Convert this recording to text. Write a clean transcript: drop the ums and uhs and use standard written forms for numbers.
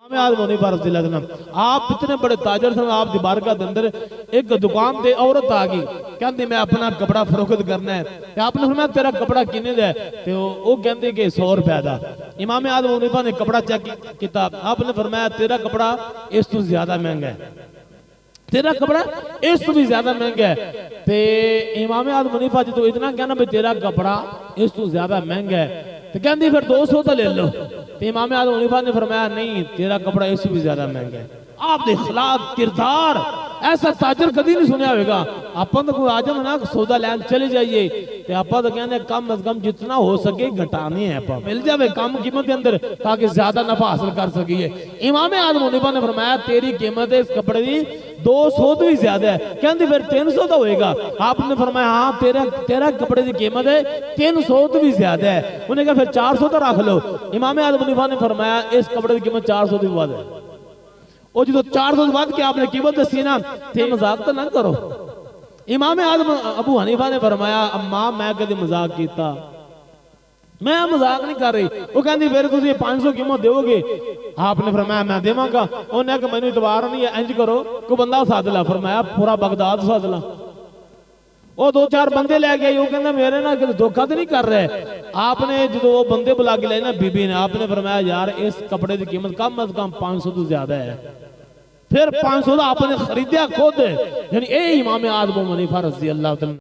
आदम Hanifa रज़ियल्लाहु अन्हु आप इतने बड़े ताजर सन, आप दी बारगाह दे अंदर एक दुकान ते औरत आ गई, कहती मैं अपना कपड़ा फरोख्त करना है। ते आपने फरमाया तेरा कपड़ा किन्ने दा है? ते वो कहंदे कि 100 रुपए दा। इमाम आदम हनीफा ने कपड़ा चेक किया, आपने फरमाया तेरा कपड़ा इस तो ज्यादा महंगा है, तेरा कपड़ा इस तो भी ज्यादा महंगा है। ते इमाम आदम हनीफा जो इतना कहना भाई तेरा कपड़ा इस तो ज्यादा महंगा है, तो कहती फिर 200 तो ले लो। तो इमाम आदम हनीफा ने फरमाया नहीं, तेरा कपड़ा इससे भी ज्यादा महंगा है। आपने अखलाक किरदार ऐसा ताजर कभी नहीं सुनिया होगा। आप तो कोई आ जाओ ना सौदा लैन चले जाइए, तो आप तो कहते कम अज कम जितना हो सके घटाने हैं, मिल जाए कम कीमत के अंदर ताकि ज्यादा नफा हासिल कर सकिए। इमाम आदम हनीफा ने फरमाया तेरी कीमत है इस कपड़े की 200 तो भी ज्यादा है, कहते फिर 300 तो होएगा। आपने फरमाया हाँ तेरा कपड़े की कीमत है 300 तो भी ज्यादा है। उन्हें कहा फिर 400 तो रख लो। इमाम आदम हनीफा ने फरमाया इस कपड़े की कीमत 400 तो बाद है। और जो 400 बाद की आपने कीमत दसी ना, थे मजाक तो ना करो। इमाम आदम अबू हनीफा ने फरमाया अम्मा मैं कभी मजाक किया, मैं मजाक नहीं कर रही। वो कहती फिर तुम 500 कीमत दोगे? आपने फरमाया मैं देवांगा। उन्हें कहा मैंने इतबार नहीं है, इंज करो कोई बंदा सद ला। फरमाया पूरा बगदाद सद ला। वो 2-4 बंदे लै गए, वो कहना मेरे ना धोखा तो नहीं कर रहे। आपने जो वो बंदे बुला के लाए ना बीबी ने, आपने फरमाया यार इस कपड़े की कीमत कम अज कम 500 तो ज्यादा है। फिर 500 आपने खरीदा खुद, यानी ए इमाम आदम हनीफा रज़ियल्लाहु अन्हु।